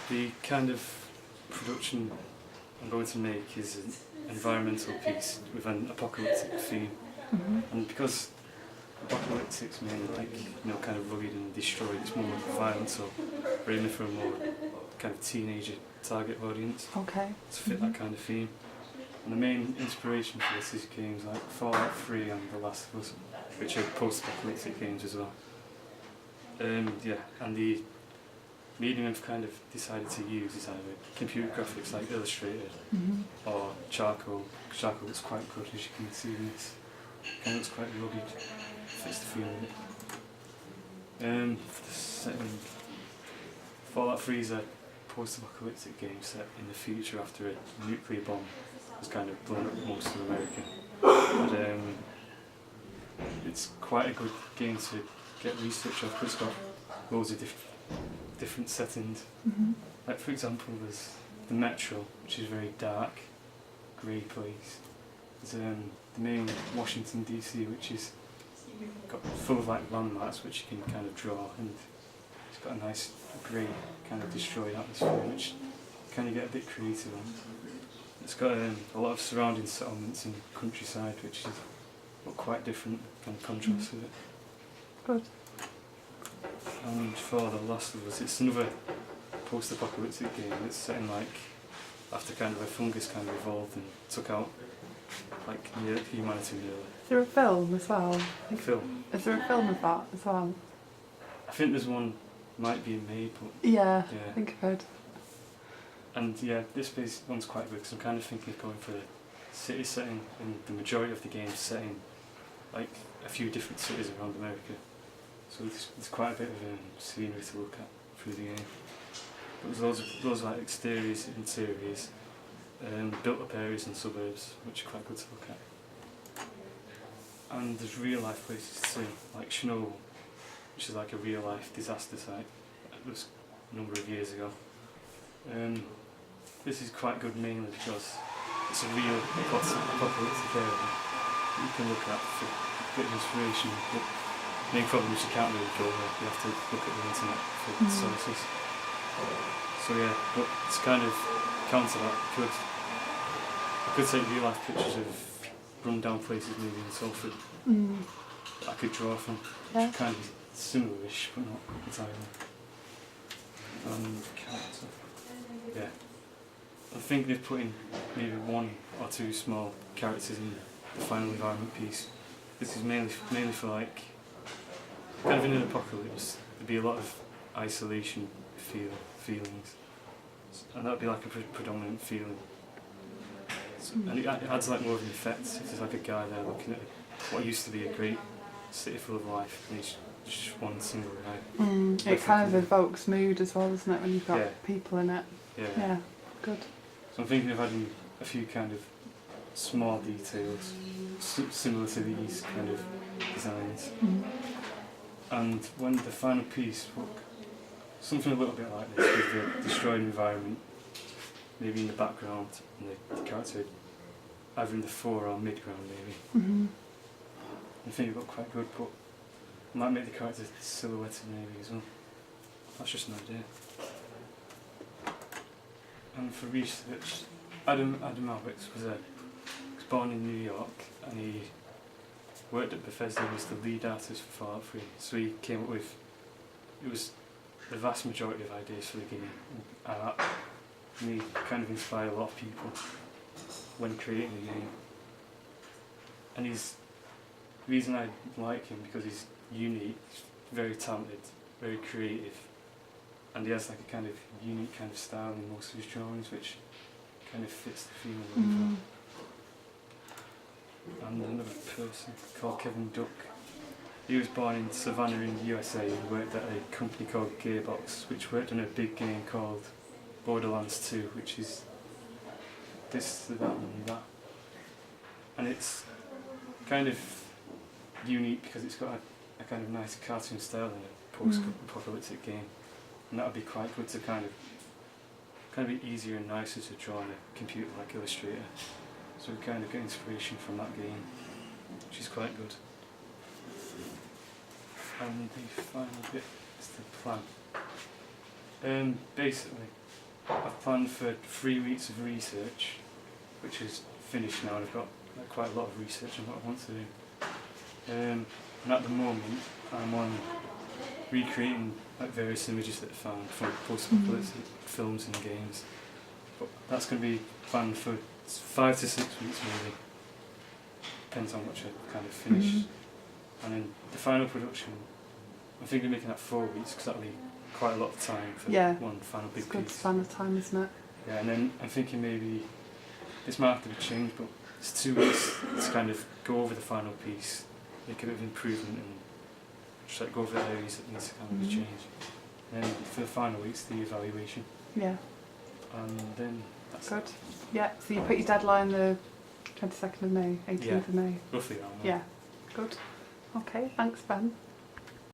The kind of production I'm going to make is an environmental piece with an apocalyptic theme. And because apocalyptic's mainly like, kind of rugged and destroyed, it's more violent, so we're aiming for a more kind of teenager target audience to fit that kind of theme. And the main inspiration for this is games like Fallout 3 and The Last of Us, which are post-apocalyptic games as well. And the medium I've kind of decided to use is either computer graphics like Illustrator or charcoal. Charcoal looks quite good, as you can see in this. Kind of looks quite rugged, fits the feel of it. For the setting, Fallout 3 is a post-apocalyptic game set in the future after a nuclear bomb has kind of blown up most of America. And it's quite a good game to get research off, because it's got loads of different settings. Like for example, there's the Metro, which is a very dark, grey place. There's the main Washington DC, which is full of like landmarks which you can kind of draw, and it's got a nice grey kind of destroyed atmosphere, which kind of get a bit creative on. It's got a lot of surrounding settlements and countryside, which is quite different kind of contrast with it. Good. And for The Last of Us, it's another post-apocalyptic game. It's set in like after kind of a fungus kind of evolved and took out like humanity nearly. Is there a film as well? Film? Is there a film of that as well? I think there's one might be made, but yeah. I think I've heard. And this one's quite good because I'm kind of thinking of going for the city setting, and the majority of the game's setting like a few different cities around America. So there's quite a bit of scenery to look at through the game. But there's loads of like exteriors, interiors, built up areas and suburbs, which are quite good to look at. And there's real life places too, like Chernobyl, which is like a real life disaster site. It was a number of years ago. This is quite good mainly because it's a real apocalyptic area that you can look at for a bit of inspiration. But the main problem is you can't really go there, you have to look at the internet for sources. So but it's kind of counter that. I could take real life pictures of run down places maybe in Salford that I could draw from, which are kind of similar-ish but not entirely. And character. I'm thinking of putting maybe one or two small characters in the final environment piece. This is mainly for like, kind of in an apocalypse, there'd be a lot of isolation feelings, and that'd be like a predominant feeling. So, and it adds like more of an effect if there's like a guy there looking at what used to be a great city full of life, and he's just one single guy. It kind of evokes mood as well, doesn't it, when you've got people in it? Yeah. Good. So I'm thinking of adding a few kind of small details similar to these kind of designs. And when the final piece, something a little bit like this, with the destroyed environment, maybe in the background, and the character either in the fore or mid-ground maybe. I think it looked quite good, but I might make the character silhouetted maybe as well. That's just an idea. And for research, Adam Alberts was born in New York, and he worked at Bethesda and was the lead artist for Fallout 3. So he came up with, it was the vast majority of ideas for the game, and that me kind of inspired a lot of people when creating the game. And the reason I like him because he's unique, very talented, very creative, and he has like a kind of unique kind of style in most of his drawings, which kind of fits the theme of the And another person called Kevin Duck. He was born in Savannah in the USA and worked at a company called Gearbox, which worked on a big game called Borderlands 2, which is this, that and that. And it's kind of unique because it's got a kind of nice cartoon style in a post-apocalyptic game. And that would be quite good to kind of be easier and nicer to draw on a computer like Illustrator. So we kind of get inspiration from that game, which is quite good. And the final bit is the plan. Basically, I've planned for 3 weeks of research, which is finished now, and I've got quite a lot of research on what I want to do. And at the moment, I'm on recreating various images that I found from post-apocalyptic films and games. But that's going to be planned for 5 to 6 weeks, maybe. Depends on which I kind of finish. And then the final production, I'm thinking of making that 4 weeks, because that'll be quite a lot of time for one final big it's a good piece. span of time, isn't it? Yeah, and then I'm thinking maybe this might have to be changed, but it's 2 weeks to kind of go over the final piece, make a bit of improvement, and just like go over the areas that need to kind of be changed. And then for the final weeks, the evaluation. Yeah. And then that's Good. Yeah, so you put your deadline the 22nd of May, 18th of May. roughly around that. Yeah, good. Okay, thanks Ben.